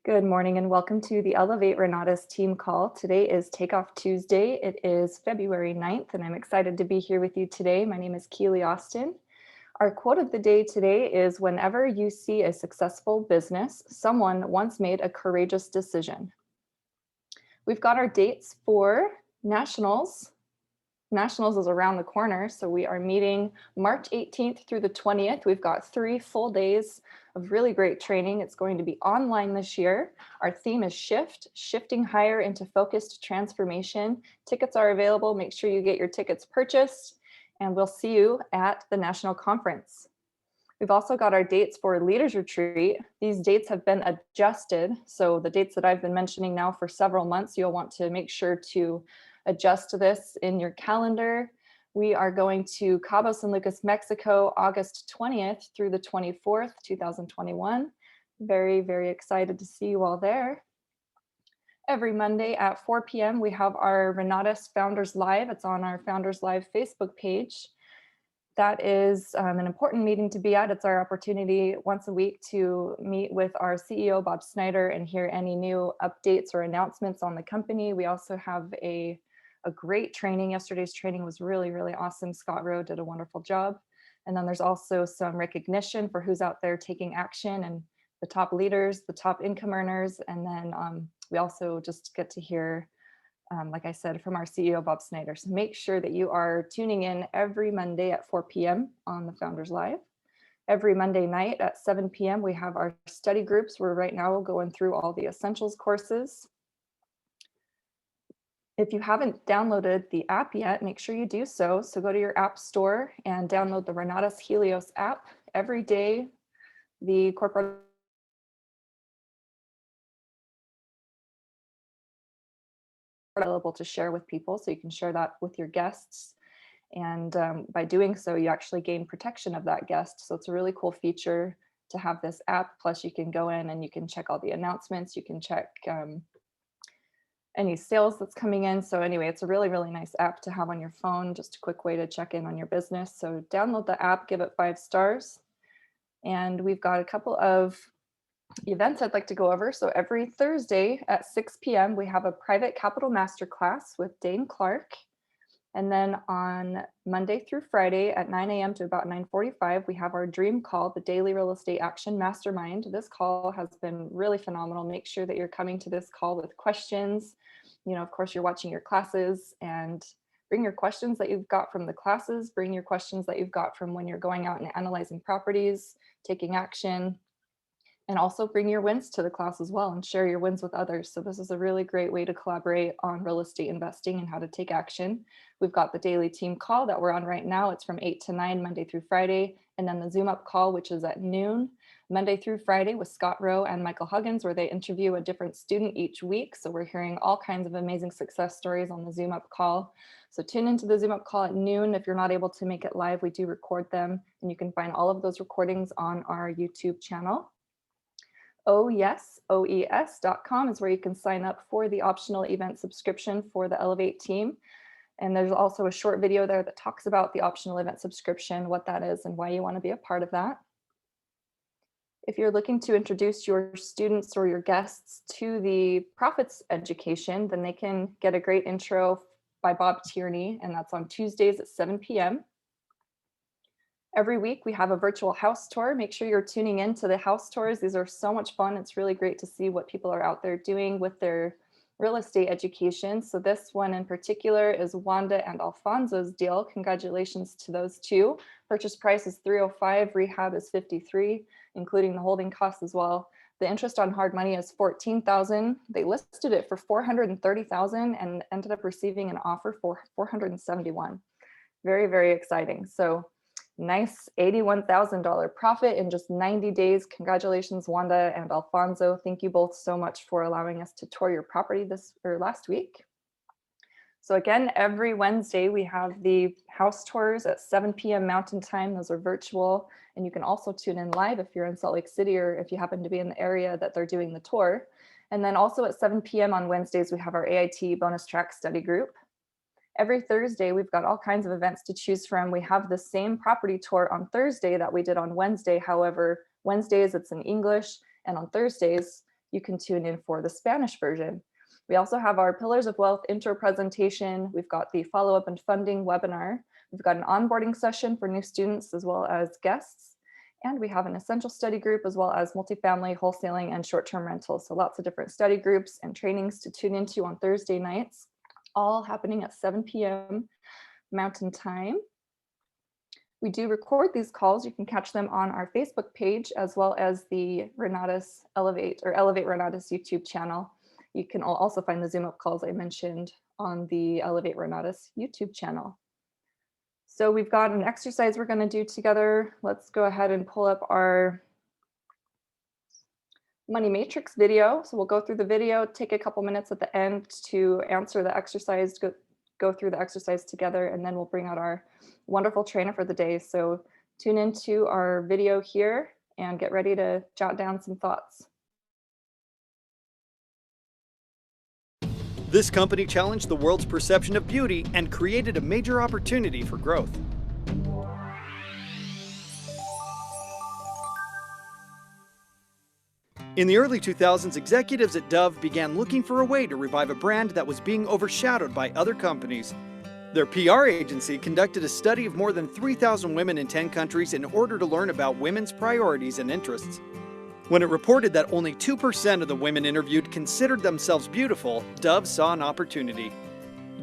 Good morning and welcome to the Elevate Renatus team call. Today is Takeoff Tuesday. It is February 9th and I'm excited to be here with you today. My name is Keely Austin. Our quote of the day today is, whenever you see a successful business, someone once made a courageous decision. We've got our dates for Nationals. Nationals is around the corner, so we are meeting March 18th through the 20th. We've got 3 full days of really great training. It's going to be online this year. Our theme is shifting higher into focused transformation. Tickets are available. Make sure you get your tickets purchased, and we'll see you at the national conference. We've also got our dates for Leaders Retreat. These dates have been adjusted, so the dates that I've been mentioning now for several months, you'll want to make sure to adjust this in your calendar. We are going to Cabo San Lucas, Mexico, August 20th through the 24th, 2021. Very, very excited to see you all there. Every Monday at 4 p.m. we have our Renatus Founders Live. It's on our Founders Live Facebook page. That is an important meeting to be at. It's our opportunity once a week to meet with our CEO, Bob Snyder, and hear any new updates or announcements on the company. We also have a great training. Yesterday's training was really, really awesome. Scott Rowe did a wonderful job. And then there's also some recognition for who's out there taking action and the top leaders, the top income earners. And then we also just get to hear, like I said, from our CEO, Bob Snyder. So make sure that you are tuning in every Monday at 4 p.m. on the Founders Live. Every Monday night at 7 p.m. we have our study groups. We're right now going through all the essentials courses. If you haven't downloaded the app yet, make sure you do so. So go to your app store and download the Renatus Helios app. Every day, the corporate available to share with people, so you can share that with your guests. And by doing so, you actually gain protection of that guest. So it's a really cool feature to have this app. Plus, you can go in and you can check all the announcements. You can check any sales that's coming in. So anyway, it's a really, really nice app to have on your phone, just a quick way to check in on your business. So download the app, give it 5 stars. And we've got a couple of events I'd like to go over. So every Thursday at 6 p.m. we have a private capital masterclass with Dane Clark. And then on Monday through Friday at 9 a.m. to about 9:45, we have our dream call, the Daily Real Estate Action Mastermind. This call has been really phenomenal. Make sure that you're coming to this call with questions. Of course, you're watching your classes, and bring your questions that you've got from the classes, bring your questions that you've got from when you're going out and analyzing properties, taking action, and also bring your wins to the class as well and share your wins with others. So this is a really great way to collaborate on real estate investing and how to take action. We've got the daily team call that we're on right now. It's from 8 to 9, Monday through Friday. And then the Zoom up call, which is at noon, Monday through Friday, with Scott Rowe and Michael Huggins, where they interview a different student each week. So we're hearing all kinds of amazing success stories on the Zoom up call. So tune into the Zoom up call at noon. If you're not able to make it live, we do record them, and you can find all of those recordings on our YouTube channel. oes.com is where you can sign up for the optional event subscription for the Elevate team. And there's also a short video there that talks about the optional event subscription, what that is, and why you want to be a part of that. If you're looking to introduce your students or your guests to the profits education, then they can get a great intro by Bob Tierney, and that's on Tuesdays at 7 p.m. Every week we have a virtual house tour. Make sure you're tuning in to the house tours. These are so much fun. It's really great to see what people are out there doing with their real estate education. So this one in particular is Wanda and Alfonso's deal. Congratulations to those two. Purchase price is $305, rehab is $53, including the holding costs as well. The interest on hard money is $14,000. They listed it for $430,000 and ended up receiving an offer for $471,000. Very, very exciting. So nice $81,000 profit in just 90 days. Congratulations, Wanda and Alfonso. Thank you both so much for allowing us to tour your property last week. So again, every Wednesday we have the house tours at 7 p.m. Mountain Time. Those are virtual, and you can also tune in live if you're in Salt Lake City or if you happen to be in the area that they're doing the tour. And then also at 7 p.m. on Wednesdays, we have our AIT bonus track study group. Every Thursday, we've got all kinds of events to choose from. We have the same property tour on Thursday that we did on Wednesday. However, Wednesdays it's in English, and on Thursdays you can tune in for the Spanish version. We also have our Pillars of Wealth intro presentation. We've got the follow-up and funding webinar. We've got an onboarding session for new students as well as guests. And we have an essential study group as well as multifamily, wholesaling, and short-term rentals. So lots of different study groups and trainings to tune into on Thursday nights, all happening at 7 p.m. Mountain Time. We do record these calls. You can catch them on our Facebook page as well as the Renatus Elevate Renatus YouTube channel. You can also find the Zoom up calls I mentioned on the Elevate Renatus YouTube channel. So we've got an exercise we're going to do together. Let's go ahead and pull up our Money Matrix video. So we'll go through the video, take a couple minutes at the end to answer the exercise, go through the exercise together, and then we'll bring out our wonderful trainer for the day. So tune into our video here and get ready to jot down some thoughts. This company challenged the world's perception of beauty and created a major opportunity for growth. In the early 2000s, executives at Dove began looking for a way to revive a brand that was being overshadowed by other companies. Their PR agency conducted a study of more than 3,000 women in 10 countries in order to learn about women's priorities and interests. When it reported that only 2% of the women interviewed considered themselves beautiful, Dove saw an opportunity.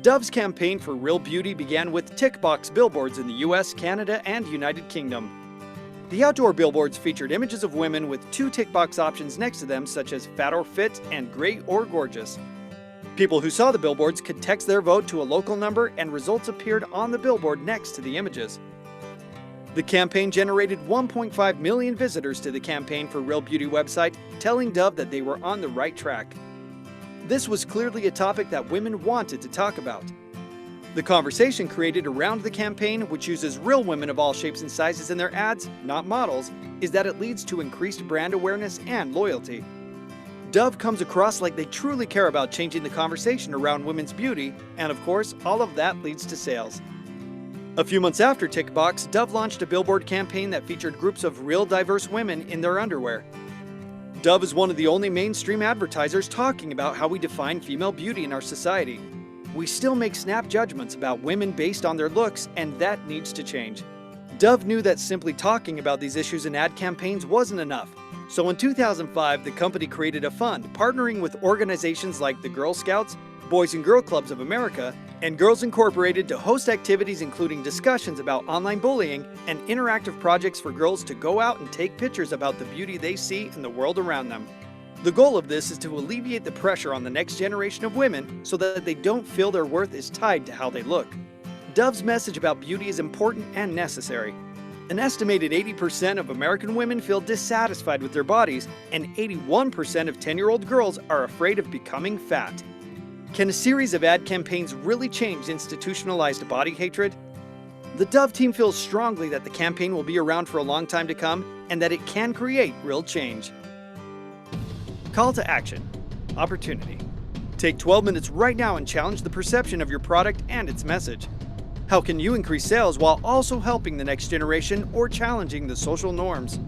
Dove's campaign for real beauty began with tick box billboards in the US, Canada, and United Kingdom. The outdoor billboards featured images of women with 2 tick box options next to them, such as fat or fit and great or gorgeous. People who saw the billboards could text their vote to a local number, and results appeared on the billboard next to the images. The campaign generated 1.5 million visitors to the Campaign for Real Beauty website, telling Dove that they were on the right track. This was clearly a topic that women wanted to talk about. The conversation created around the campaign, which uses real women of all shapes and sizes in their ads, not models, is that it leads to increased brand awareness and loyalty. Dove comes across like they truly care about changing the conversation around women's beauty, and of course, all of that leads to sales. A few months after Tickbox, Dove launched a billboard campaign that featured groups of real diverse women in their underwear. Dove is one of the only mainstream advertisers talking about how we define female beauty in our society. We still make snap judgments about women based on their looks, and that needs to change. Dove knew that simply talking about these issues in ad campaigns wasn't enough. So in 2005, the company created a fund partnering with organizations like the Girl Scouts, Boys and Girl Clubs of America, and Girls Incorporated to host activities including discussions about online bullying and interactive projects for girls to go out and take pictures about the beauty they see in the world around them. The goal of this is to alleviate the pressure on the next generation of women so that they don't feel their worth is tied to how they look. Dove's message about beauty is important and necessary. An estimated 80% of American women feel dissatisfied with their bodies, and 81% of 10-year-old girls are afraid of becoming fat. Can a series of ad campaigns really change institutionalized body hatred? The Dove team feels strongly that the campaign will be around for a long time to come and that it can create real change. Call to action. Opportunity. Take 12 minutes right now and challenge the perception of your product and its message. How can you increase sales while also helping the next generation or challenging the social norms?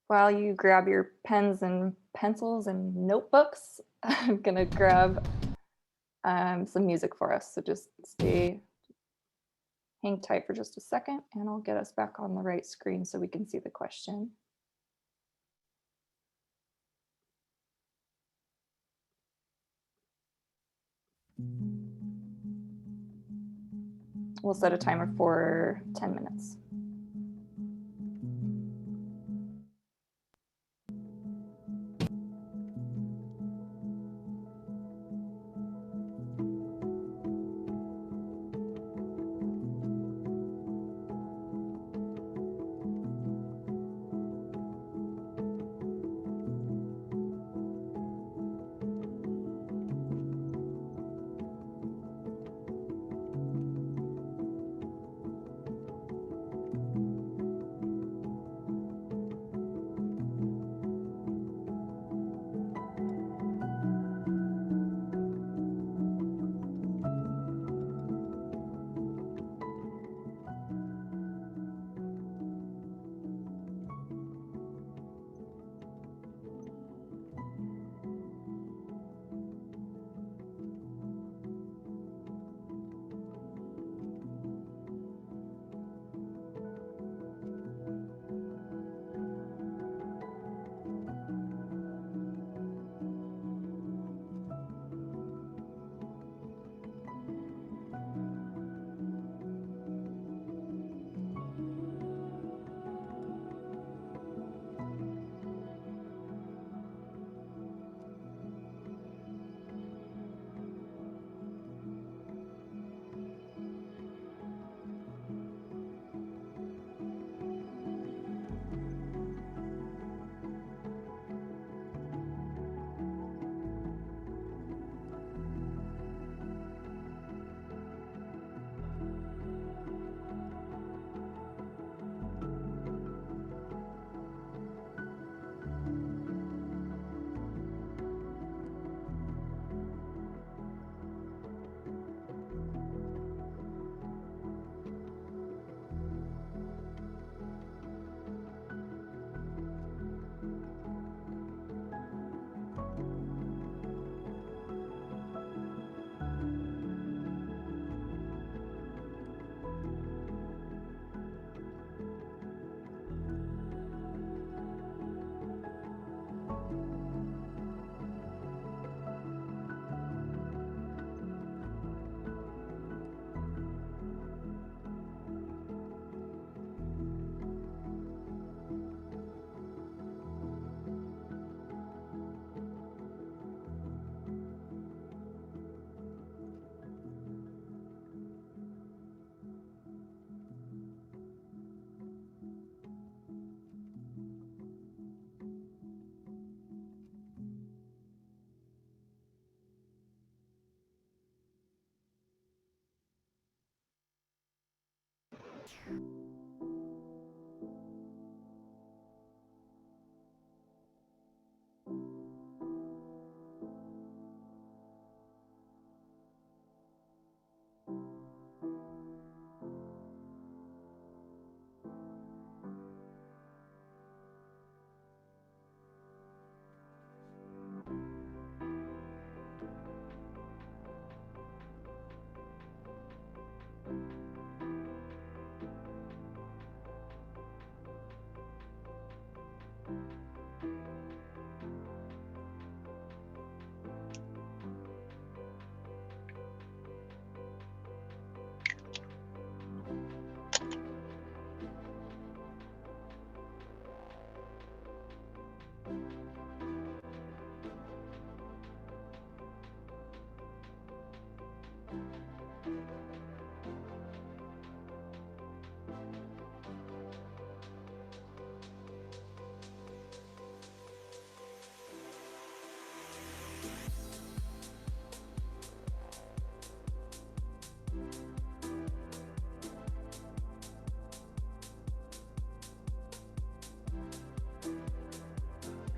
While you grab your pens and pencils and notebooks, I'm going to grab some music for us. So just hang tight for just a second, and I'll get us back on the right screen so we can see the question. We'll set a timer for 10 minutes.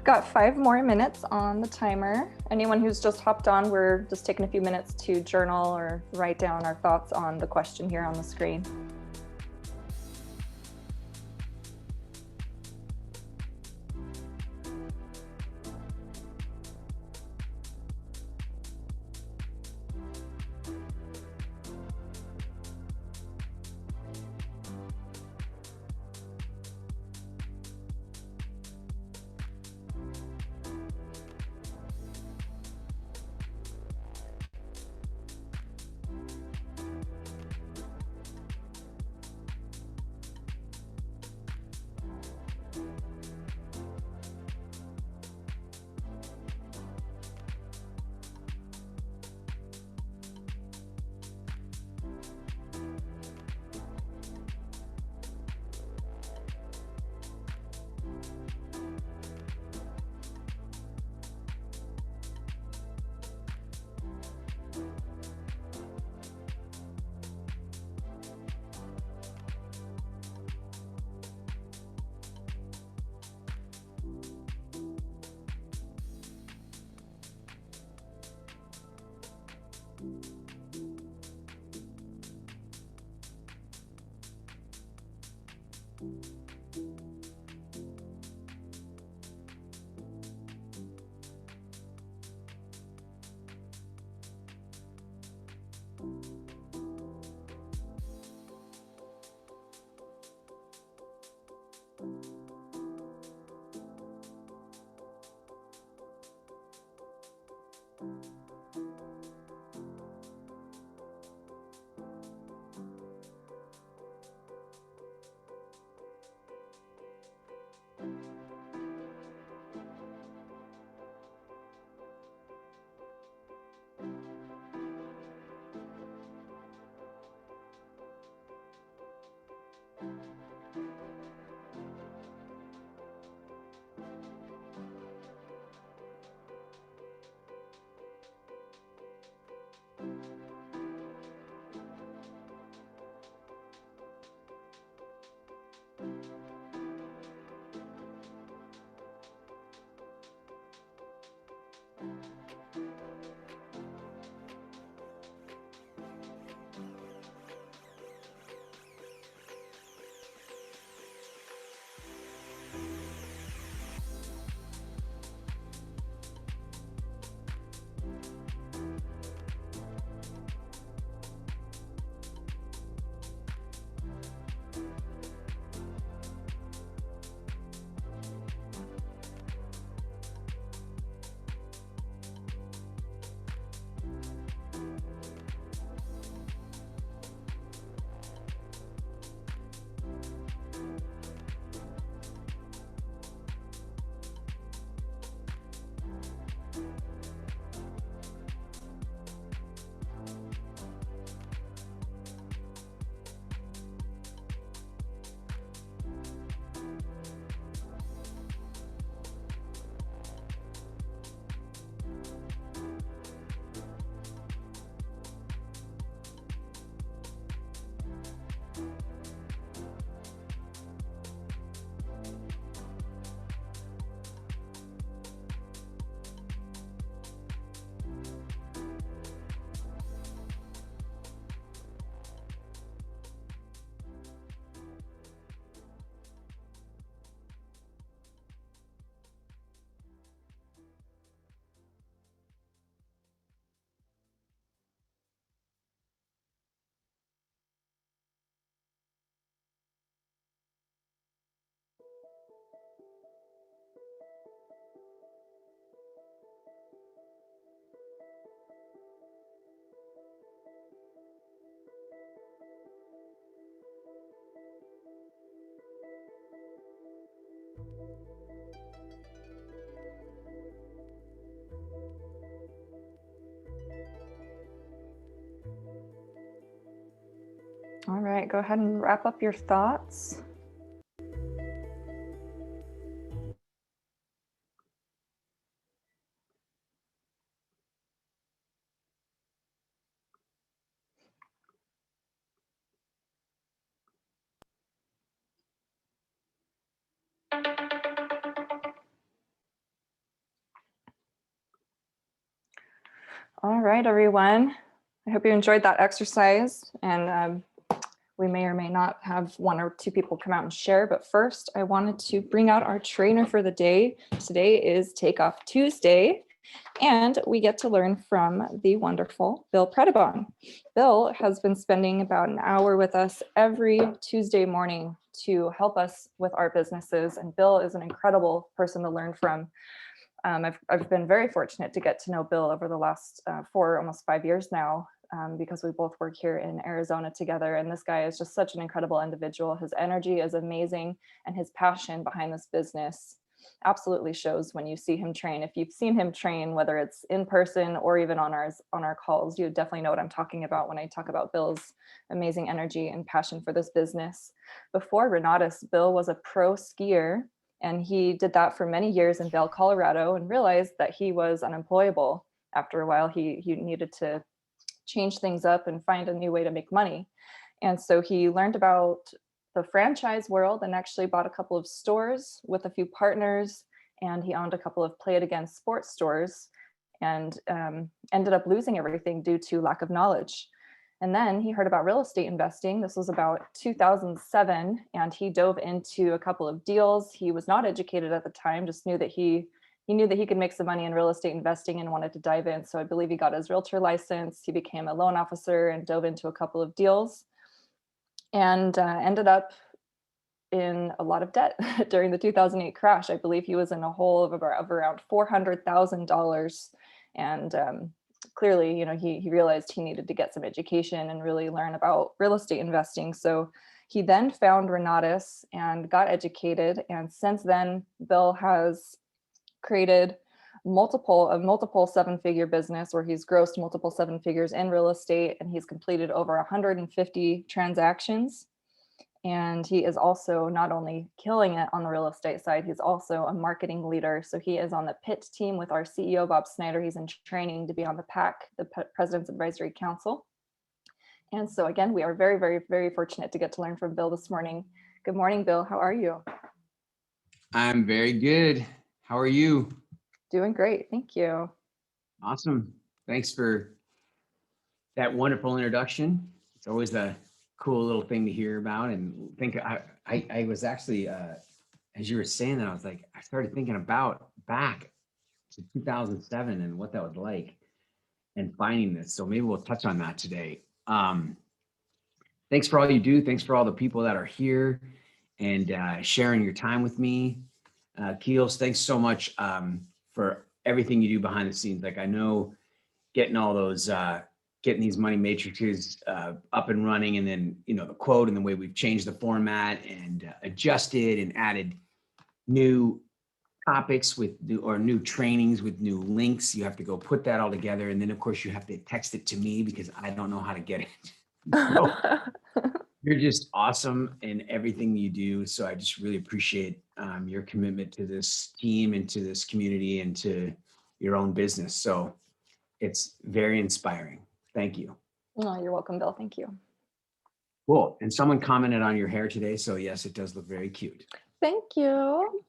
Got 5 more minutes on the timer. Anyone who's just hopped on, we're just taking a few minutes to journal or write down our thoughts on the question here on the screen. All right, go ahead and wrap up your thoughts. All right, everyone. I hope you enjoyed that exercise, and we may or may not have one or two people come out and share, but first I wanted to bring out our trainer for the day. Today is Takeoff Tuesday, and we get to learn from the wonderful Bill Predebon. Bill has been spending about an hour with us every Tuesday morning to help us with our businesses, and Bill is an incredible person to learn from. I've been very fortunate to get to know Bill over the last 4, almost 5 years now, because we both work here in Arizona together. And this guy is just such an incredible individual. His energy is amazing, and his passion behind this business absolutely shows when you see him train. If you've seen him train, whether it's in person or even on our calls, you definitely know what I'm talking about when I talk about Bill's amazing energy and passion for this business. Before Renatus, Bill was a pro skier, and he did that for many years in Vail, Colorado, and realized that he was unemployable. After a while, he needed to change things up and find a new way to make money. And so he learned about the franchise world and actually bought a couple of stores with a few partners. And he owned a couple of Play It Again sports stores, and ended up losing everything due to lack of knowledge. And then he heard about real estate investing. This was about 2007, and he dove into a couple of deals. He was not educated at the time, just knew that he knew that he could make some money in real estate investing and wanted to dive in. So I believe he got his realtor license. He became a loan officer and dove into a couple of deals, and ended up in a lot of debt during the 2008 crash. I believe he was in a hole of around $400,000, and clearly, he realized he needed to get some education and really learn about real estate investing. So he then found Renatus and got educated. And since then, Bill has created multiple 7-figure business where he's grossed multiple 7 figures in real estate, and he's completed over 150 transactions. And he is also not only killing it on the real estate side, he's also a marketing leader. So he is on the PIT team with our CEO, Bob Snyder. He's in training to be on the PAC, the President's Advisory Council. And so again, we are very, very, very fortunate to get to learn from Bill this morning. Good morning, Bill. How are you? I'm very good. How are you? Doing great. Thank you. Awesome. Thanks for that wonderful introduction. It's always a cool little thing to hear about, and think I was actually, as you were saying that, I started thinking about back to 2007 and what that was like and finding this. So maybe we'll touch on that today. Thanks for all you do. Thanks for all the people that are here and sharing your time with me. Keels, thanks so much for everything you do behind the scenes. Like, I know getting all those, getting these money matrices up and running, and then, the quote and the way we've changed the format and adjusted and added new topics with new trainings with new links. You have to go put that all together. And then of course you have to text it to me because I don't know how to get it. So, you're just awesome in everything you do. So I just really appreciate your commitment to this team and to this community and to your own business. So it's very inspiring. Thank you. Oh, you're welcome, Bill. Thank you. Cool. And someone commented on your hair today. So yes, it does look very cute. Thank you.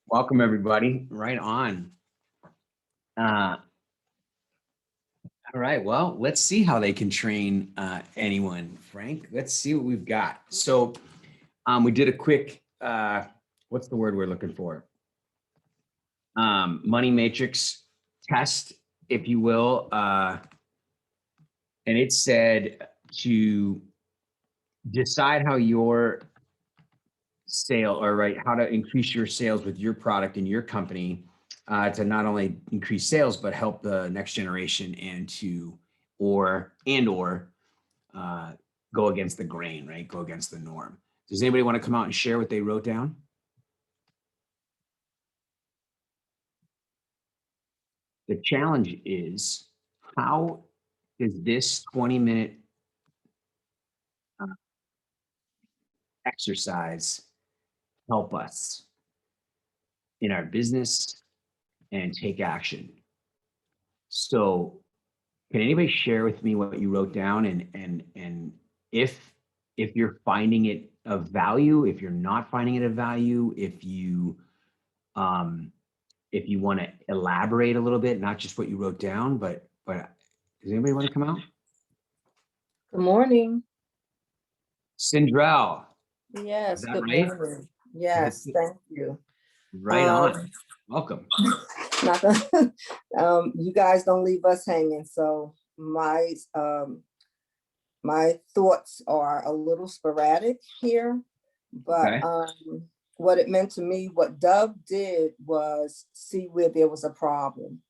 Welcome, everybody. Right on. All right. Well, let's see how they can train anyone, Frank. Let's see what we've got. So we did a quick, what's the word we're looking for? Money matrix test, if you will. And it said to decide how your how to increase your sales with your product and your company to not only increase sales, but help the next generation and or go against the grain, right? Go against the norm. Does anybody want to come out and share what they wrote down? The challenge is, how does this 20-minute exercise help us in our business and take action? So can anybody share with me what you wrote down, and if you're finding it of value, if you're not finding it of value, if you want to elaborate a little bit, not just what you wrote down, but does anybody want to come out? Good morning. Sindrell, is Yes, that good right? morning. Yes, thank you. Right on. Welcome. Not gonna, you guys don't leave us hanging. So my thoughts are a little sporadic here, but Okay. what it meant to me, what Dove did was see where there was a problem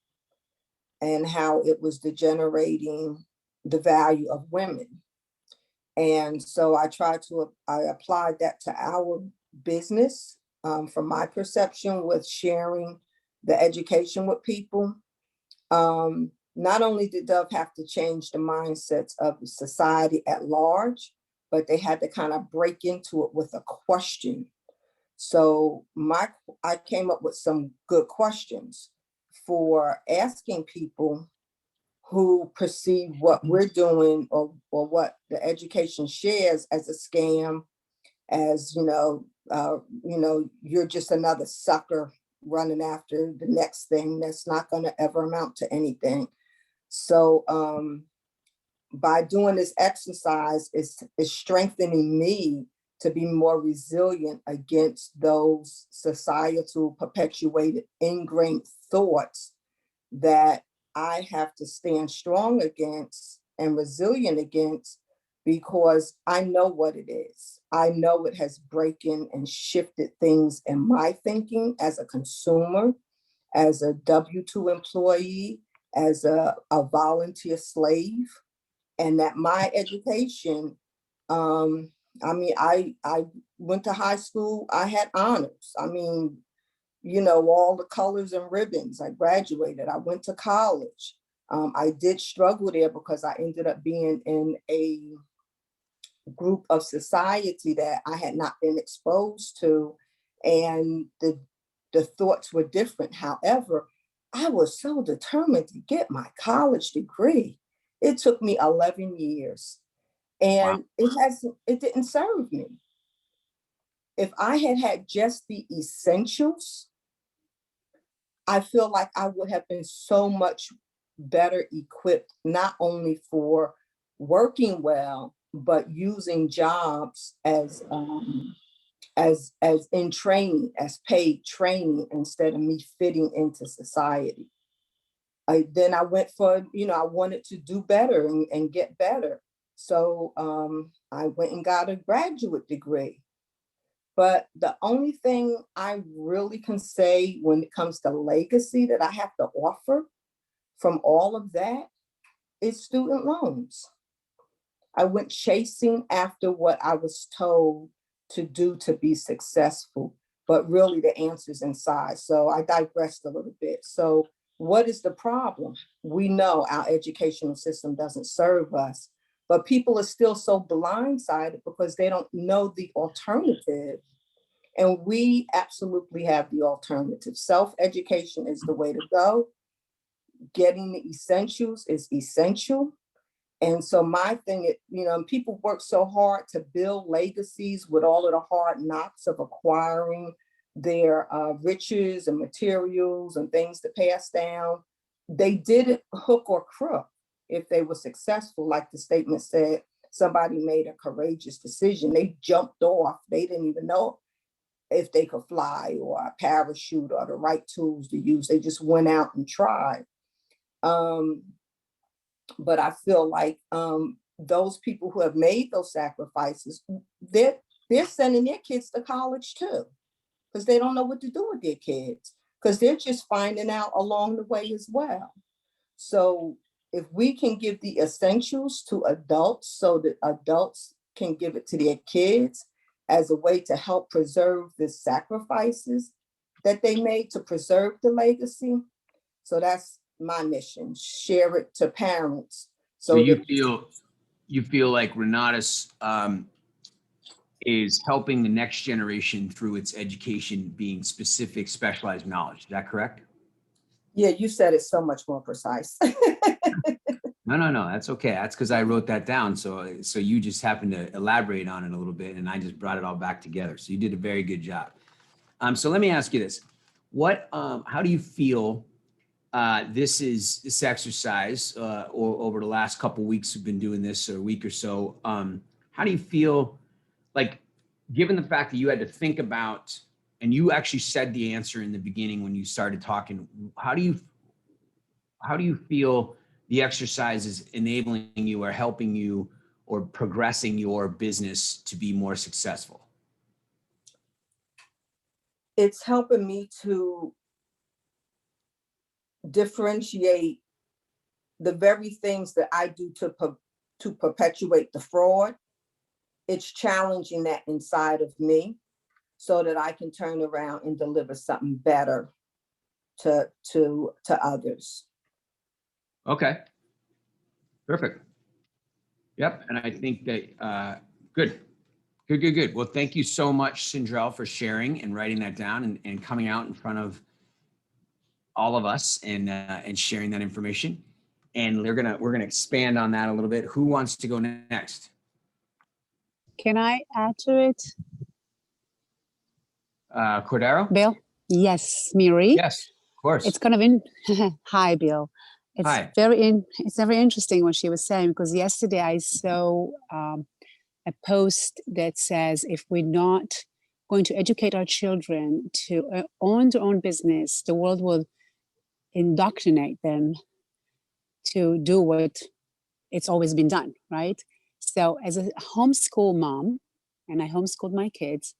and how it was degenerating the value of women. And so I applied that to our business, from my perception with sharing the education with people. Not only did Dove have to change the mindsets of society at large, but they had to kind of break into it with a question. So I came up with some good questions for asking people who perceive what we're doing, or what the education shares as a scam, as you're just another sucker running after the next thing that's not going to ever amount to anything. So by doing this exercise, is strengthening me to be more resilient against those societal perpetuated ingrained thoughts that I have to stand strong against and resilient against, because I know what it is. I know it has broken and shifted things in my thinking as a consumer, as a W-2 employee, as a volunteer slave, and that my education, I went to high school, I had honors. All the colors and ribbons. I graduated. I went to college. I did struggle there because I ended up being in a group of society that I had not been exposed to, and the thoughts were different. However, I was so determined to get my college degree. It took me 11 years, Wow. and it didn't serve me. If I had had just the essentials, I feel like I would have been so much better equipped, not only for working well, but using jobs as in training, as paid training, instead of me fitting into society. Then I went for, I wanted to do better and get better. So I went and got a graduate degree. But the only thing I really can say when it comes to legacy that I have to offer from all of that is student loans. I went chasing after what I was told to do to be successful, but really the answer's inside. So I digressed a little bit. So what is the problem? We know our educational system doesn't serve us, but people are still so blindsided because they don't know the alternative. And we absolutely have the alternative. Self-education is the way to go. Getting the essentials is essential. And so my thing, people work so hard to build legacies with all of the hard knocks of acquiring their riches and materials and things to pass down. They did it hook or crook if they were successful. Like the statement said, somebody made a courageous decision. They jumped off. They didn't even know if they could fly or a parachute or the right tools to use. They just went out and tried. But I feel like those people who have made those sacrifices, they're sending their kids to college too, because they don't know what to do with their kids, because they're just finding out along the way as well. So if we can give the essentials to adults so that adults can give it to their kids, as a way to help preserve the sacrifices that they made to preserve the legacy. So that's my mission, share it to parents. So So you that feel like Renatus is helping the next generation through its education being specific, specialized knowledge. Is that correct? yeah, you said it so much more precise. No, that's okay. That's because I wrote that down. So you just happened to elaborate on it a little bit, and I just brought it all back together. So you did a very good job. So let me ask you this: how do you feel this exercise, or over the last couple of weeks we've been doing this, or a week or so? How do you feel, like, given the fact that you had to think about, and you actually said the answer in the beginning when you started talking, how do you feel the exercise is enabling you or helping you or progressing your business to be more successful? It's helping me to differentiate the very things that I do to perpetuate the fraud. It's challenging that inside of me so that I can turn around and deliver something better to others. Okay, perfect. Yep, and I think that good. Well, thank you so much, Sindrell, for sharing and writing that down and coming out in front of all of us and sharing that information. And we're gonna expand on that a little bit. Who wants to go next? Can I add to it, Cordero? Bill? Yes, Miri. Yes, of course. It's kind of in. Hi, Bill. It's Hi. It's very interesting what she was saying, because yesterday I saw a post that says if we're not going to educate our children to own their own business, the world will indoctrinate them to do what it's always been done, right? So as a homeschool mom, and I homeschooled my kids,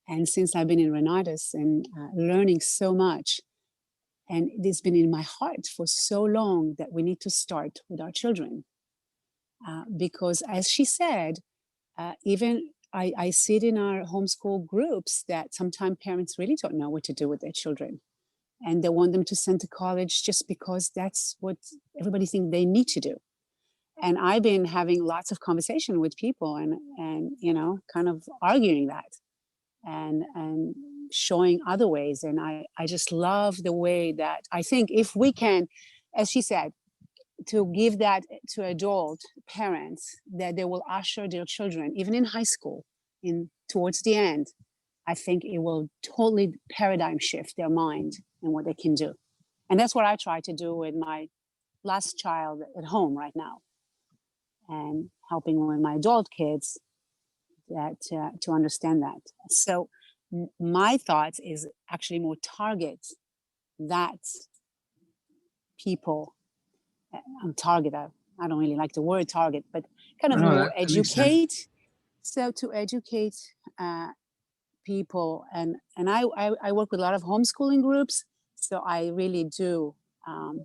and since I've been in Renatus and learning so much, and it has been in my heart for so long that we need to start with our children. Because as she said, even I see it in our homeschool groups that sometimes parents really don't know what to do with their children. And they want them to send to college just because that's what everybody thinks they need to do. And I've been having lots of conversation with people and kind of arguing that and showing other ways. And I just love the way that I think if we can, as she said, to give that to adult parents, that they will usher their children, even in high school, towards the end, I think it will totally paradigm shift their mind and what they can do. And that's what I try to do with my last child at home right now, and helping with my adult kids to understand that. So my thoughts is actually more target that people. Target. I don't really like the word target, but kind of more educate. So to educate people, and I work with a lot of homeschooling groups, so I really do kind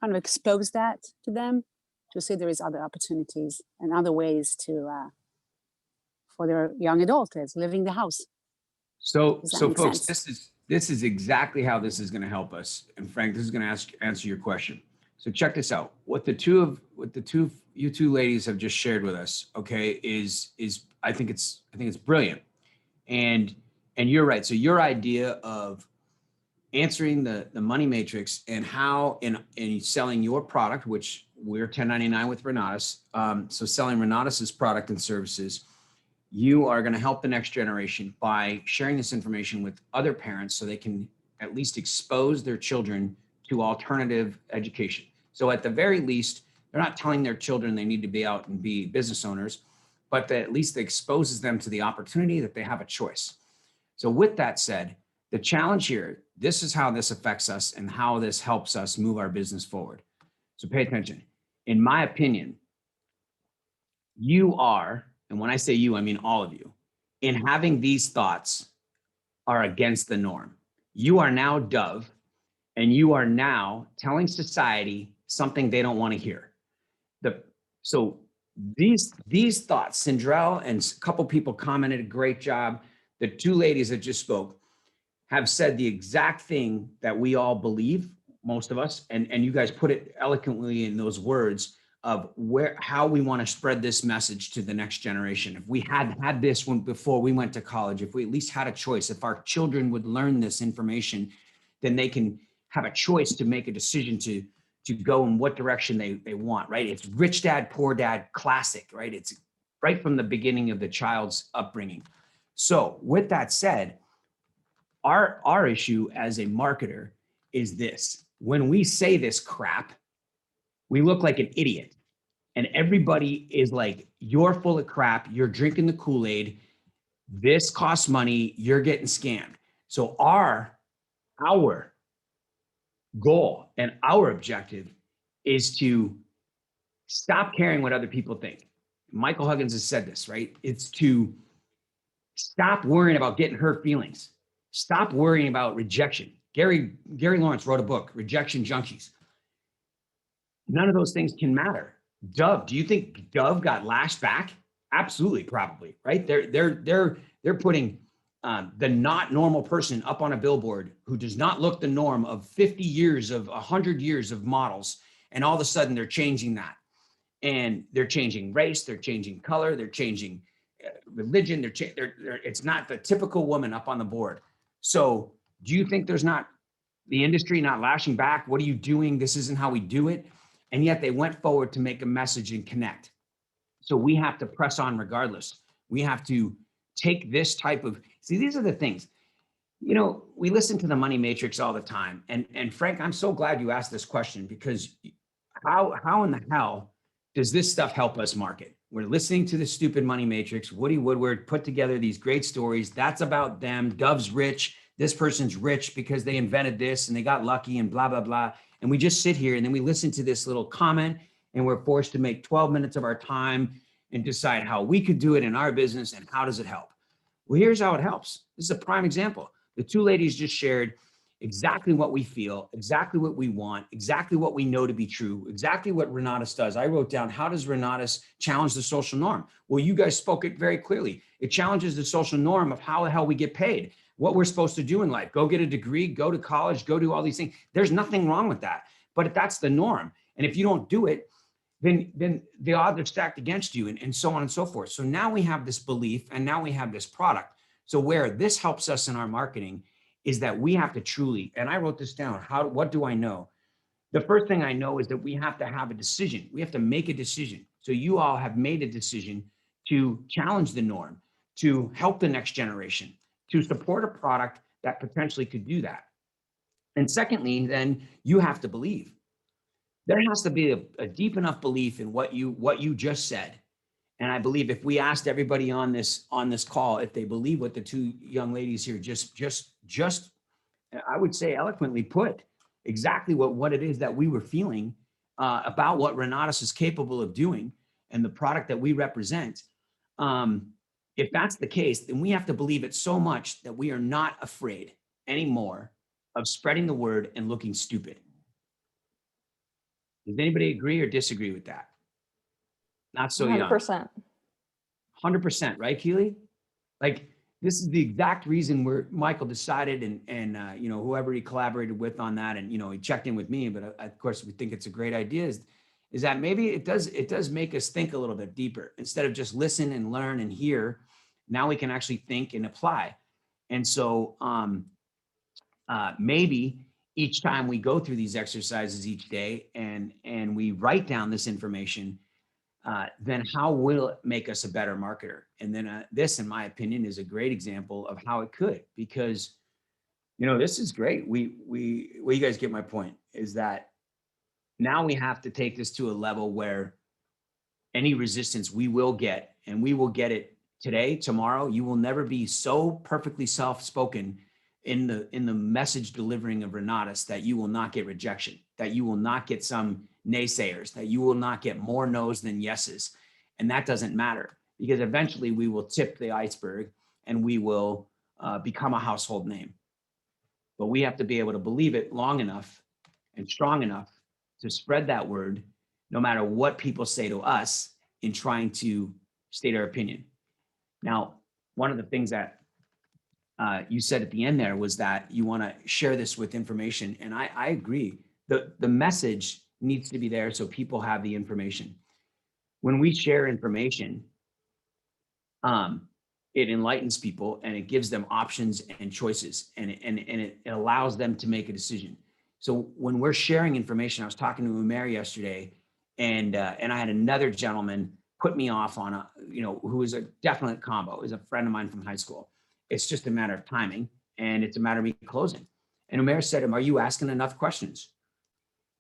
of expose that to them to see there is other opportunities and other ways to for their young adults living the house. So folks, this is exactly how this is going to help us. And Frank, this is going to answer your question. So check this out. What you two ladies have just shared with us, okay, is I think it's brilliant. And you're right. So your idea of answering the money matrix and how in selling your product, which we're 1099 with Renatus. So selling Renatus's product and services, you are going to help the next generation by sharing this information with other parents so they can at least expose their children to alternative education. So at the very least, they're not telling their children they need to be out and be business owners, but that at least it exposes them to the opportunity that they have a choice. So with that said, the challenge here, this is how this affects us and how this helps us move our business forward. So pay attention. In my opinion, you are, and when I say you, I mean all of you, in having these thoughts are against the norm. You are now Dove, and you are now telling society something they don't want to hear. So these thoughts, Sindrell and a couple people commented, a great job. The two ladies that just spoke have said the exact thing that we all believe, most of us, and you guys put it eloquently in those words of how we want to spread this message to the next generation. If we had this one before we went to college, if we at least had a choice, if our children would learn this information, then they can have a choice to make a decision to go in what direction they want, right? It's rich dad, poor dad, classic, right? It's right from the beginning of the child's upbringing. So with that said, our issue as a marketer is this: when we say this crap, we look like an idiot, and everybody is like, you're full of crap, you're drinking the Kool-Aid, this costs money, you're getting scammed. So our goal and our objective is to stop caring what other people think. Michael Huggins has said this, right? It's to stop worrying about getting hurt feelings. Stop worrying about rejection. Gary Lawrence wrote a book, Rejection Junkies. None of those things can matter. Dove, do you think Dove got lashed back? Absolutely, probably, right? They're putting the not normal person up on a billboard who does not look the norm of 50 years of 100 years of models, and all of a sudden they're changing that, and they're changing race, they're changing color, they're changing religion. It's not the typical woman up on the board. So do you think there's not the industry not lashing back? What are you doing? This isn't how we do it. And yet they went forward to make a message and connect. So we have to press on regardless. We have to take this type of, see, these are the things, you know, we listen to the money matrix all the time. And Frank, I'm so glad you asked this question, because how in the hell does this stuff help us market? We're listening to the stupid money matrix. Woody Woodward put together these great stories. That's about them. Dove's rich. This person's rich because they invented this and they got lucky and blah, blah, blah. And we just sit here and then we listen to this little comment and we're forced to make 12 minutes of our time and decide how we could do it in our business and how does it help? Well, here's how it helps. This is a prime example. The two ladies just shared exactly what we feel, exactly what we want, exactly what we know to be true, exactly what Renatus does. I wrote down, how does Renatus challenge the social norm? Well, you guys spoke it very clearly. It challenges the social norm of how the hell we get paid, what we're supposed to do in life. Go get a degree, go to college, go do all these things. There's nothing wrong with that, but that's the norm. And if you don't do it, then the odds are stacked against you, and so on and so forth. So now we have this belief and now we have this product. So where this helps us in our marketing is that we have to truly, and I wrote this down, what do I know? The first thing I know is that we have to have a decision. We have to make a decision. So you all have made a decision to challenge the norm, to help the next generation, to support a product that potentially could do that. And secondly, then you have to believe. There has to be a deep enough belief in what you just said. And I believe if we asked everybody on this call if they believe what the two young ladies here just I would say eloquently put, exactly what it is that we were feeling about what Renatus is capable of doing and the product that we represent. If that's the case, then we have to believe it so much that we are not afraid anymore of spreading the word and looking stupid. Does anybody agree or disagree with that? Not so young. 100%. 100%, right, Keely? Like, this is the exact reason where Michael decided, and you know, whoever he collaborated with on that, and you know, he checked in with me, but of course we think it's a great idea, is that maybe it does make us think a little bit deeper. Instead of just listen and learn and hear, now we can actually think and apply. And so maybe each time we go through these exercises each day and we write down this information, then how will it make us a better marketer? And then this, in my opinion, is a great example of how it could, because, you know, this is great. You guys get my point, is that now we have to take this to a level where any resistance we will get, and we will get it today, tomorrow. You will never be so perfectly self-spoken in the message delivering of Renatus that you will not get rejection, that you will not get some naysayers, that you will not get more no's than yeses. And that doesn't matter, because eventually we will tip the iceberg and we will become a household name. But we have to be able to believe it long enough and strong enough to spread that word, no matter what people say to us, in trying to state our opinion. Now, one of the things that you said at the end there was that you want to share this with information. And I agree. The message needs to be there so people have the information. When we share information, it enlightens people and it gives them options and choices, and it allows them to make a decision. So when we're sharing information, I was talking to Umair yesterday, and I had another gentleman put me off on a, who was a definite combo, is a friend of mine from high school. It's just a matter of timing, and it's a matter of me closing. And Umair said to him, "Are you asking enough questions?"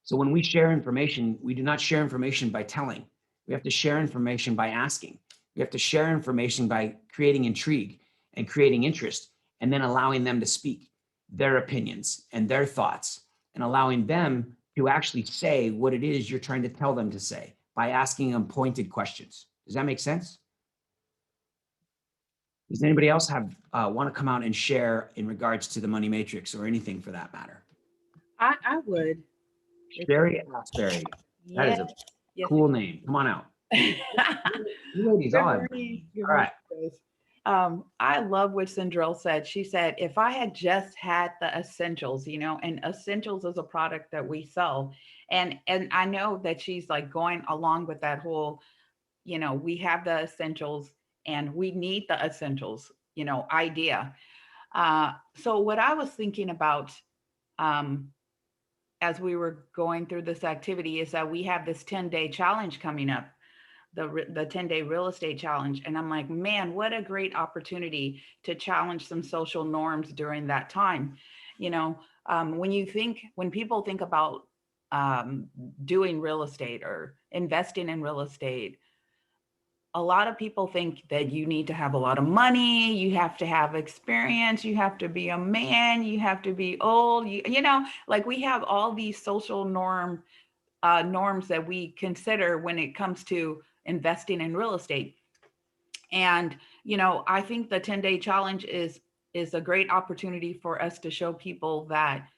So when we share information, we do not share information by telling. We have to share information by asking. We have to share information by creating intrigue and creating interest, and then allowing them to speak their opinions and their thoughts, and allowing them to actually say what it is you're trying to tell them to say by asking them pointed questions. Does that make sense? Does anybody else have want to come out and share in regards to the money matrix or anything for that matter? I would. Sherry Asbury. That is Yes. a Yes. cool name. Come on out. You ladies, Good all morning. Good right. morning, guys. I love what Sindrell said. She said, if I had just had the essentials, and essentials is a product that we sell. And I know that she's like going along with that whole, we have the essentials and we need the essentials, idea. So what I was thinking about, as we were going through this activity, is that we have this 10-day challenge coming up, the 10-day real estate challenge. And I'm like, man, what a great opportunity to challenge some social norms during that time. When people think about doing real estate or investing in real estate, a lot of people think that you need to have a lot of money, you have to have experience, you have to be a man, you have to be old, like we have all these social norms that we consider when it comes to investing in real estate. And, I think the 10-day challenge is a great opportunity for us to show people that,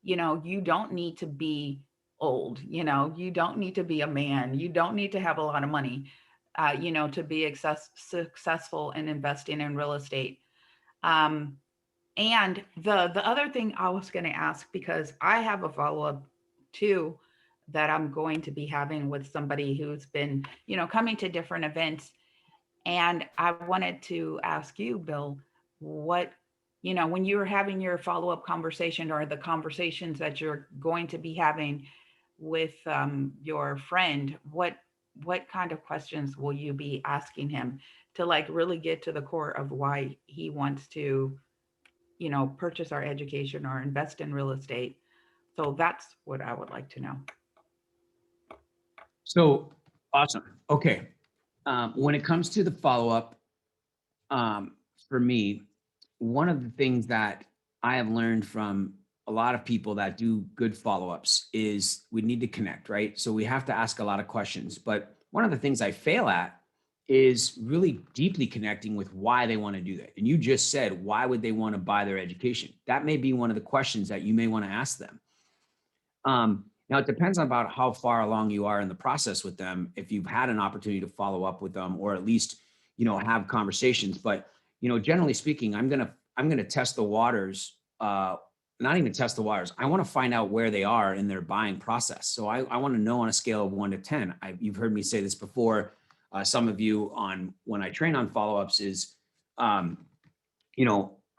you don't need to be old, you don't need to be a man, you don't need to have a lot of money, to be successful in investing in real estate. And the other thing I was going to ask, because I have a follow-up too, that I'm going to be having with somebody who's been, coming to different events. And I wanted to ask you, Bill, what, when you were having your follow-up conversation or the conversations that you're going to be having with your friend, what kind of questions will you be asking him to like really get to the core of why he wants to, purchase our education or invest in real estate? So that's what I would like to know. So awesome. Okay. When it comes to the follow-up, for me, one of the things that I have learned from a lot of people that do good follow-ups is we need to connect, right? So we have to ask a lot of questions. But one of the things I fail at is really deeply connecting with why they want to do that. And you just said, why would they want to buy their education? That may be one of the questions that you may want to ask them. Now, it depends on about how far along you are in the process with them, if you've had an opportunity to follow up with them or at least, have conversations. But, generally speaking, I'm gonna test the waters, not even test the waters. I want to find out where they are in their buying process. So I want to know on a scale of 1 to 10. You've heard me say this before. Some of you on when I train on follow-ups is, I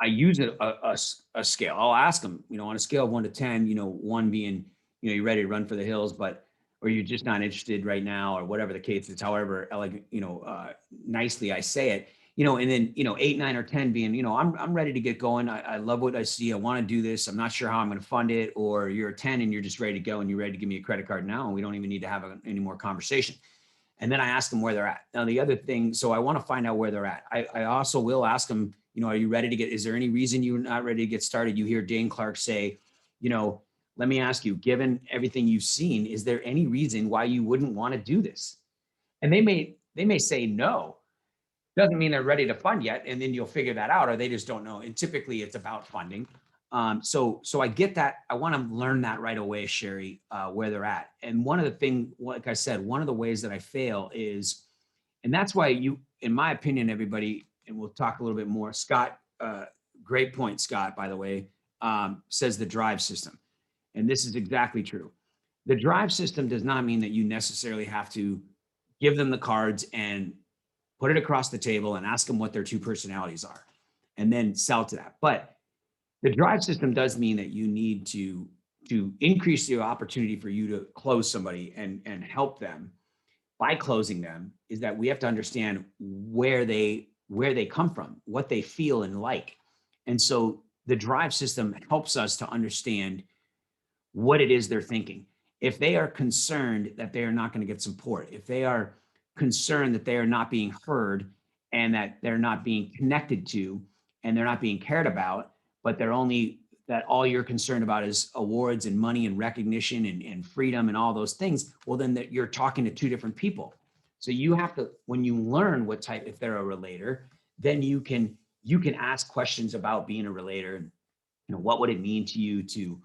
use a scale. I'll ask them, on a scale of 1 to 10, 1 being, you're ready to run for the hills, or you're just not interested right now, or whatever the case is, however elegant, nicely I say it, and then, 8, 9, or 10 being, I'm ready to get going. I love what I see. I want to do this. I'm not sure how I'm going to fund it. Or you're a 10 and you're just ready to go and you're ready to give me a credit card now. And we don't even need to have any more conversation. And then I ask them where they're at. Now, the other thing, so I want to find out where they're at. I also will ask them, are you ready to is there any reason you're not ready to get started? You hear Dane Clark say, let me ask you, given everything you've seen, is there any reason why you wouldn't want to do this? And they may say no. Doesn't mean they're ready to fund yet. And then you'll figure that out, or they just don't know. And typically it's about funding. So I get that. I want to learn that right away, Sherry, where they're at. And one of the things, like I said, one of the ways that I fail is, And that's why you, in my opinion, everybody, and we'll talk a little bit more, Scott, great point, Scott, by the way, says the drive system. And this is exactly true. The drive system does not mean that you necessarily have to give them the cards and put it across the table and ask them what their two personalities are and then sell to that. But the drive system does mean that you need to increase the opportunity for you to close somebody and help them by closing them, is that we have to understand where they come from, what they feel and like. And so the drive system helps us to understand what it is they're thinking. If they are concerned that they are not going to get support, if they are concerned that they are not being heard and that they're not being connected to and they're not being cared about, but they're only, that all you're concerned about is awards and money and recognition and freedom and all those things, well, then that you're talking to two different people. So you have to, when you learn what type, if they're a relator, then you can ask questions about being a relator. And, what would it mean to you to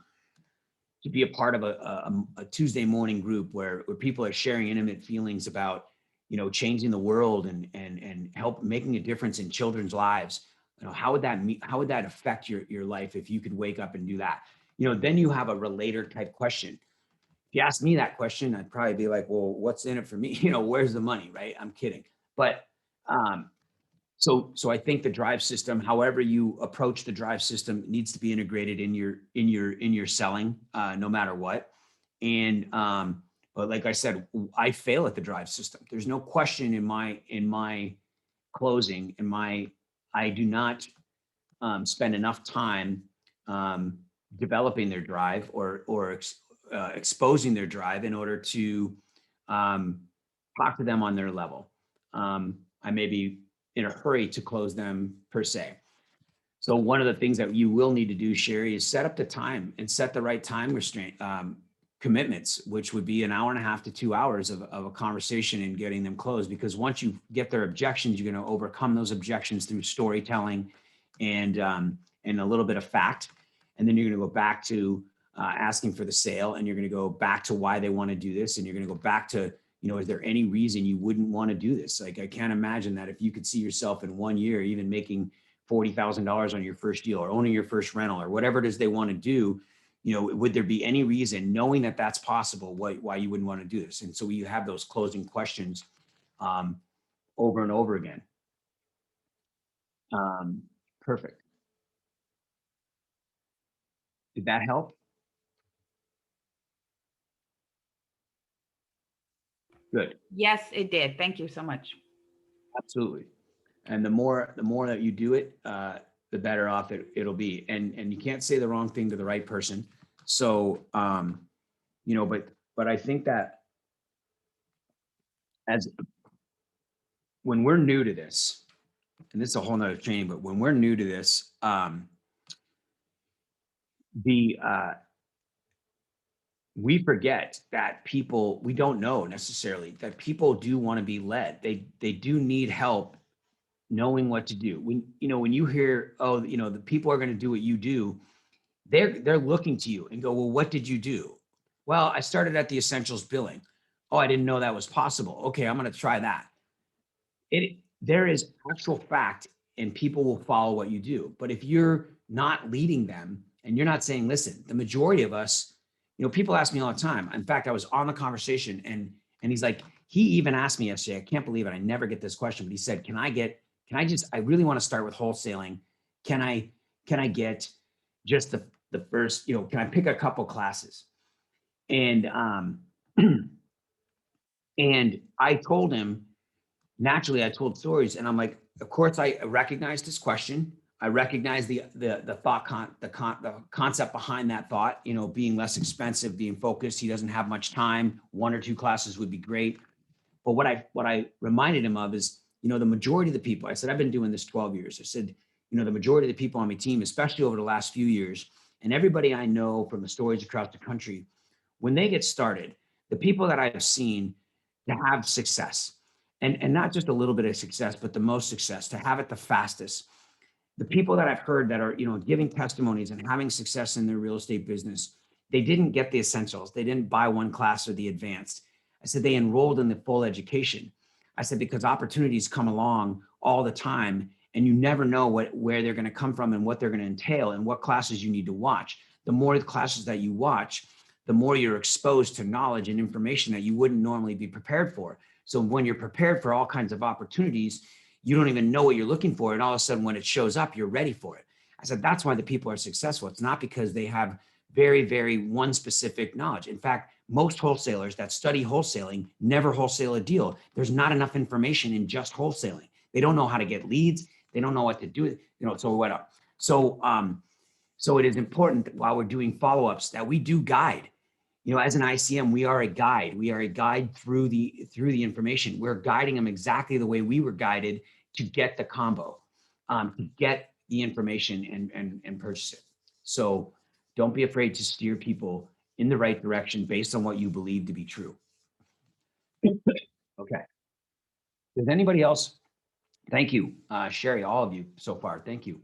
be a part of a Tuesday morning group where people are sharing intimate feelings about, changing the world and help making a difference in children's lives. How would that affect your life if you could wake up and do that? Then you have a relator type question. If you ask me that question, I'd probably be like, well, what's in it for me? Where's the money, right? I'm kidding. But so I think the drive system, however you approach the drive system, needs to be integrated in your selling, no matter what. And but like I said, I fail at the drive system. There's no question in my closing, I do not spend enough time developing their drive or exposing their drive in order to talk to them on their level. I may be in a hurry to close them per se. So one of the things that you will need to do, Sherry, is set up the time and set the right time restraint commitments, which would be an hour and a half to 2 hours of a conversation and getting them closed. Because once you get their objections, you're going to overcome those objections through storytelling and a little bit of fact. And then you're going to go back to asking for the sale, and you're going to go back to why they want to do this. And you're going to go back to, is there any reason you wouldn't want to do this? Like, I can't imagine that if you could see yourself in 1 year, even making $40,000 on your first deal or owning your first rental or whatever it is they want to do, would there be any reason, knowing that that's possible, why you wouldn't want to do this? And so you have those closing questions over and over again. Perfect. Did that help? Good. Yes, it did. Thank you so much. Absolutely. And the more that you do it, the better off it'll be. And you can't say the wrong thing to the right person. So, but I think that when we're new to this, and this is a whole nother training, but when we're new to this, we forget that we don't know necessarily that people do want to be led. They do need help knowing what to do. When you hear, the people are going to do what you do, they're looking to you and go, well, what did you do? Well, I started at the essentials billing. Oh, I didn't know that was possible. Okay, I'm going to try that. There is actual fact, and people will follow what you do. But if you're not leading them and you're not saying, listen, the majority of us, people ask me all the time. In fact, I was on the conversation and he's like, he even asked me yesterday, I can't believe it, I never get this question, but he said, I really want to start with wholesaling. Can I get just the first, can I pick a couple classes? And and I told him, naturally, I told stories, and I'm like, of course, I recognized his question. I recognize the concept behind that thought, being less expensive, being focused. He doesn't have much time. 1 or 2 classes would be great. But what I reminded him of is, the majority of the people, I said, I've been doing this 12 years. I said, the majority of the people on my team, especially over the last few years, and everybody I know from the stories across the country, when they get started, the people that I've seen to have success, and not just a little bit of success, but the most success, to have it the fastest, the people that I've heard that are, giving testimonies and having success in their real estate business, they didn't get the essentials. They didn't buy 1 class or the advanced. I said, they enrolled in the full education. I said, because opportunities come along all the time and you never know where they're going to come from and what they're going to entail and what classes you need to watch. The more the classes that you watch, the more you're exposed to knowledge and information that you wouldn't normally be prepared for. So when you're prepared for all kinds of opportunities, you don't even know what you're looking for. And all of a sudden, when it shows up, you're ready for it. I said, that's why the people are successful. It's not because they have very, very one specific knowledge. In fact, most wholesalers that study wholesaling never wholesale a deal. There's not enough information in just wholesaling. They don't know how to get leads. They don't know what to do. So what? So it is important that while we're doing follow-ups that we do guide. As an ICM, we are a guide. We are a guide through the information. We're guiding them exactly the way we were guided to get the combo, to get the information and purchase it. So don't be afraid to steer people in the right direction based on what you believe to be true. Okay. Does anybody else? Thank you, Sherry, all of you so far. Thank you.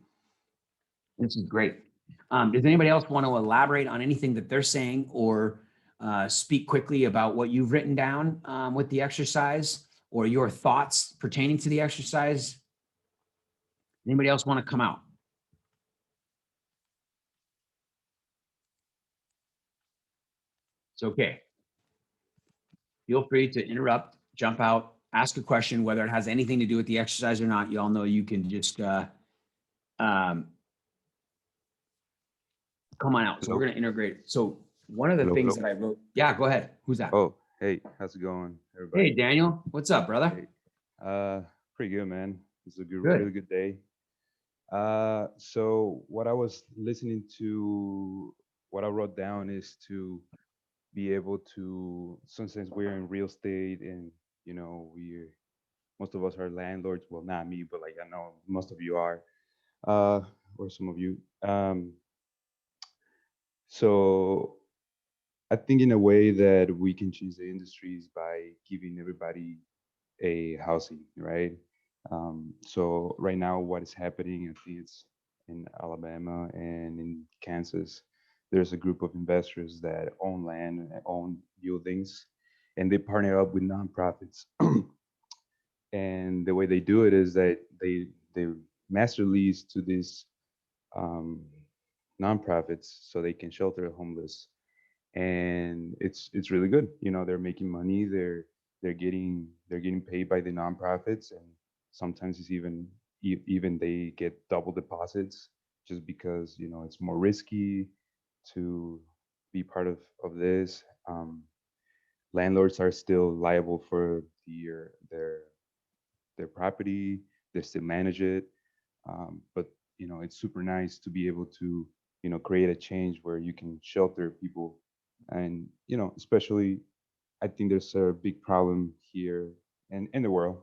This is great. Does anybody else want to elaborate on anything that they're saying or speak quickly about what you've written down with the exercise or your thoughts pertaining to the exercise? Anybody else want to come out? It's okay. Feel free to interrupt, jump out, ask a question, whether it has anything to do with the exercise or not. You all know you can just come on out. So we're going to integrate. So one of the things that I wrote. Yeah, go ahead. Who's that? Oh, hey, how's it going, everybody? Hey, Daniel. What's up, brother? Hey. Pretty good, man. It's a Good. really good day. So what I was listening to, what I wrote down is to be able to, since we're in real estate and, most of us are landlords. Well, not me, but like I know most of you are, or some of you. So I think in a way that we can change the industries by giving everybody a housing, right? So right now, what is happening, I think it's in Alabama and in Kansas, there's a group of investors that own land and own buildings, and they partner up with nonprofits. And the way they do it is that they master lease to these um, nonprofits so they can shelter the homeless, and it's really good. They're making money. They're getting paid by the nonprofits, and sometimes it's even they get double deposits just because it's more risky to be part of this. Landlords are still liable for their property. They still manage it, but it's super nice to be able to create a change where you can shelter people, and especially I think there's a big problem here and in the world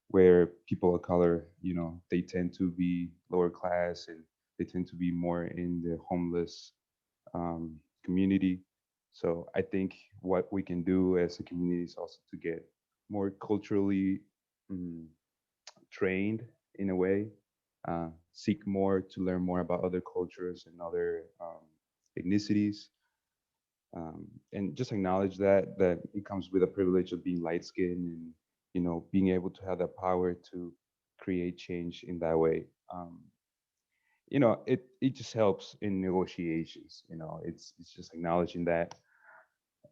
where people of color, they tend to be lower class and they tend to be more in the homeless community. So I think what we can do as a community is also to get more culturally mm, trained in a way, seek more to learn more about other cultures and other ethnicities, and just acknowledge that it comes with a privilege of being light skinned and being able to have that power to create change in that way. It just helps in negotiations. It's just acknowledging that.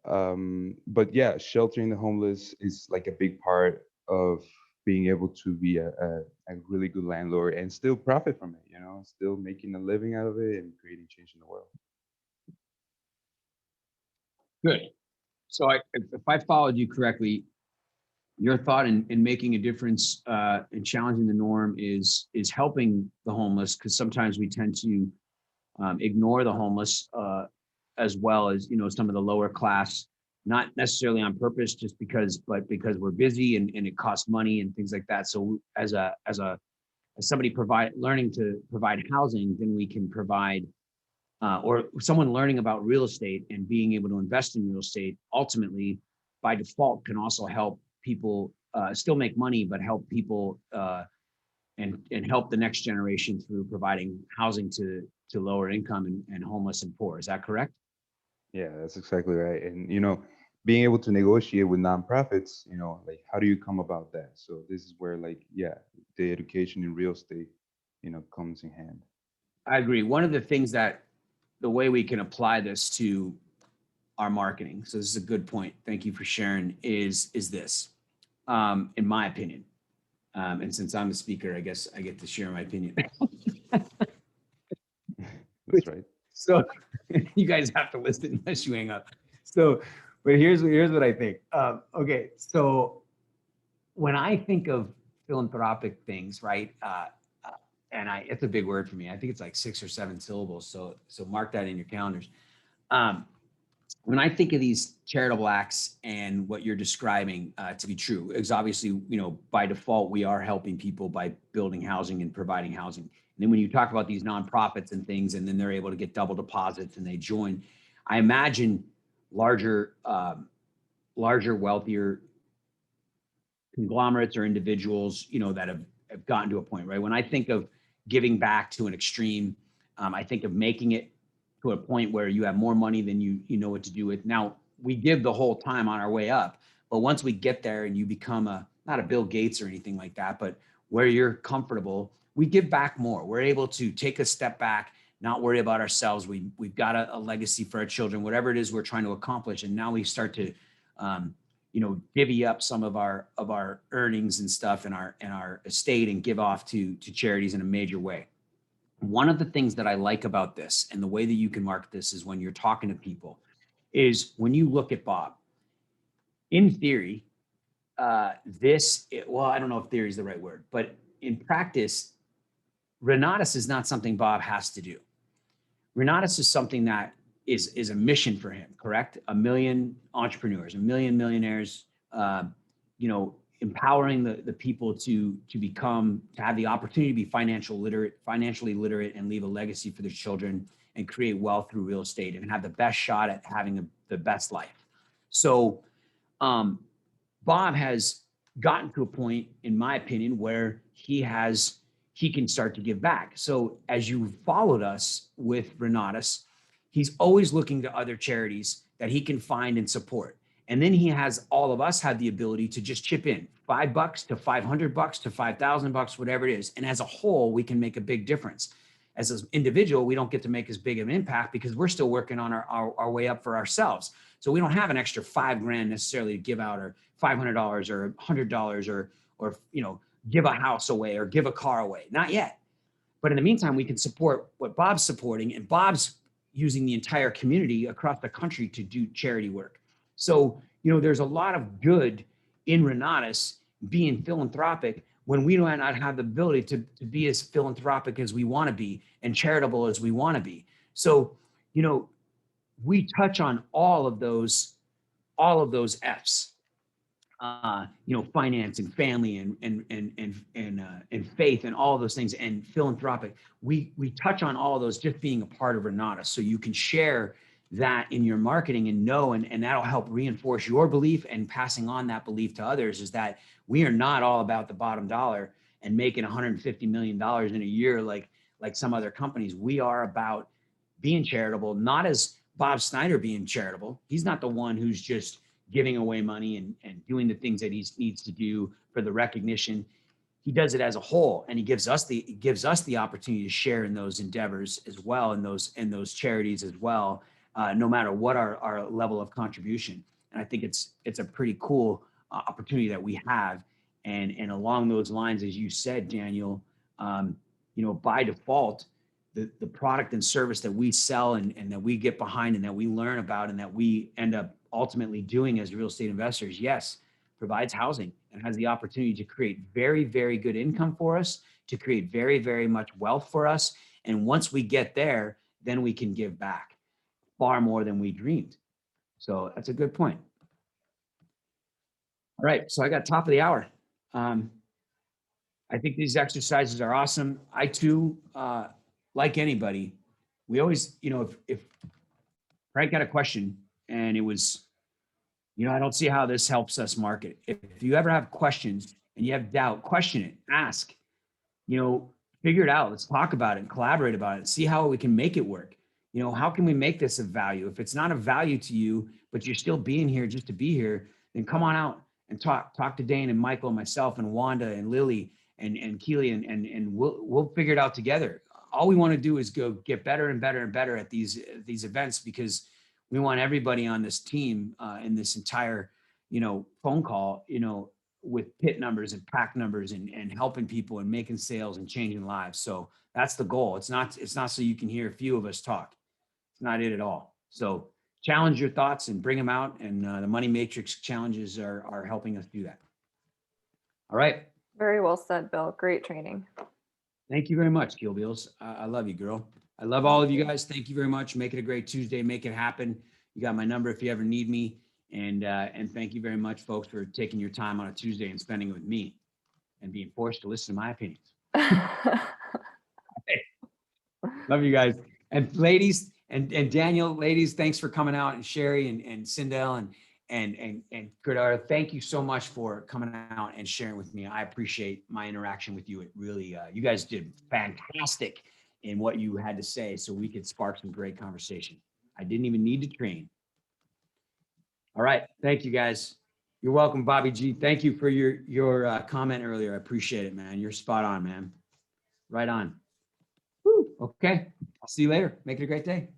But yeah, sheltering the homeless is like a big part of being able to be a really good landlord and still profit from it. Still making a living out of it and creating change in the world. Good. So if I followed you correctly, your thought in making a difference in challenging the norm is helping the homeless, because sometimes we tend to ignore the homeless as well as some of the lower class, not necessarily on purpose, but because we're busy and it costs money and things like that. So as somebody learning to provide housing, then we can provide or someone learning about real estate and being able to invest in real estate, ultimately, by default, can also help people still make money, but help people and help the next generation through providing housing to lower income and homeless and poor. Is that correct? Yeah, that's exactly right. And being able to negotiate with nonprofits, like how do you come about that? So this is where like, yeah, the education in real estate, comes in hand. I agree. One of the things that the way we can apply this to our marketing, so this is a good point. Thank you for sharing. Is this, in my opinion, and since I'm the speaker, I guess I get to share my opinion. That's right. So you guys have to listen unless you hang up. So, but here's what I think. Okay, so when I think of philanthropic things, right? And it's a big word for me. I think it's like 6 or 7 syllables. So mark that in your calendars. Um, when I think of these charitable acts and what you're describing to be true, is obviously, by default, we are helping people by building housing and providing housing. And then when you talk about these nonprofits and things, and then they're able to get double deposits and they join, I imagine larger, wealthier conglomerates or individuals, that have gotten to a point, right? When I think of giving back to an extreme, I think of making it to a point where you have more money than you know what to do with. Now, we give the whole time on our way up, but once we get there and you become not a Bill Gates or anything like that, but where you're comfortable, we give back more. We're able to take a step back, not worry about ourselves. We've got a legacy for our children, whatever it is we're trying to accomplish. And now we start to, divvy up some of our earnings and stuff in our estate and give off to charities in a major way. One of the things that I like about this and the way that you can market this is when you're talking to people is when you look at Bob, in theory, I don't know if theory is the right word, but in practice, Renatus is not something Bob has to do. Renatus is something that is a mission for him, correct? 1 million entrepreneurs, 1 million millionaires, empowering the people to have the opportunity to be financially literate and leave a legacy for their children and create wealth through real estate and have the best shot at having the best life. So Bob has gotten to a point, in my opinion, where he can start to give back. So as you followed us with Renatus, he's always looking to other charities that he can find and support. And then he has all of us have the ability to just chip in $5 to $500 to $5,000, whatever it is. And as a whole, we can make a big difference. As an individual, we don't get to make as big of an impact because we're still working on our way up for ourselves. So we don't have an extra $5,000 necessarily to give out, or $500 or $100 or give a house away or give a car away. Not yet. But in the meantime, we can support what Bob's supporting, and Bob's using the entire community across the country to do charity work. So, there's a lot of good in Renatus being philanthropic when we might not have the ability to be as philanthropic as we want to be and charitable as we want to be. So, we touch on all of those F's. Finance and family and faith and all of those things, and philanthropic. We touch on all of those just being a part of Renatus, so you can share that in your marketing and know, and that'll help reinforce your belief and passing on that belief to others, is that we are not all about the bottom dollar and making $150 million in a year like some other companies. We are about being charitable, not as Bob Snyder being charitable. He's not the one who's just giving away money and doing the things that he needs to do for the recognition. He does it as a whole, and he gives us the opportunity to share in those endeavors as well, in those charities as well, no matter what our level of contribution. And I think it's a pretty cool opportunity that we have. And along those lines, as you said, Daniel, by default, the product and service that we sell and that we get behind and that we learn about and that we end up ultimately doing as real estate investors, yes, provides housing and has the opportunity to create very, very good income for us, to create very, very much wealth for us. And once we get there, then we can give back far more than we dreamed. So that's a good point. All right, so I got top of the hour. I think these exercises are awesome. I too, like anybody, we always, if Frank got a question and it was, I don't see how this helps us market. If you ever have questions and you have doubt, question it, ask, figure it out. Let's talk about it and collaborate about it. See how we can make it work. You know, how can we make this of value? If it's not of value to you, but you're still being here just to be here, then come on out and talk to Dane and Michael and myself and Wanda and Lily and Keely, and we'll figure it out together. All we want to do is go get better and better and better at these events, because we want everybody on this team in this entire, you know, phone call, you know, with pit numbers and pack numbers and helping people and making sales and changing lives. So that's the goal. It's not so you can hear a few of us talk. It's not it at all. So challenge your thoughts and bring them out. And the Money Matrix challenges are helping us do that. All right. Very well said, Bill. Great training. Thank you very much, Kill Bills. I love you, girl. I love all of you guys. Thank you very much. Make it a great Tuesday. Make it happen. You got my number if you ever need me. And thank you very much, folks, for taking your time on a Tuesday and spending it with me and being forced to listen to my opinions. Love you guys. And ladies and Daniel, ladies, thanks for coming out, and Sherry and Sindel and Kurdar, thank you so much for coming out and sharing with me. I appreciate my interaction with you. It really, you guys did fantastic in what you had to say, so we could spark some great conversation. I didn't even need to train. All right. Thank you, guys. You're welcome, Bobby G. Thank you for your comment earlier. I appreciate it, man. You're spot on, man. Right on. Woo. Okay. I'll see you later. Make it a great day.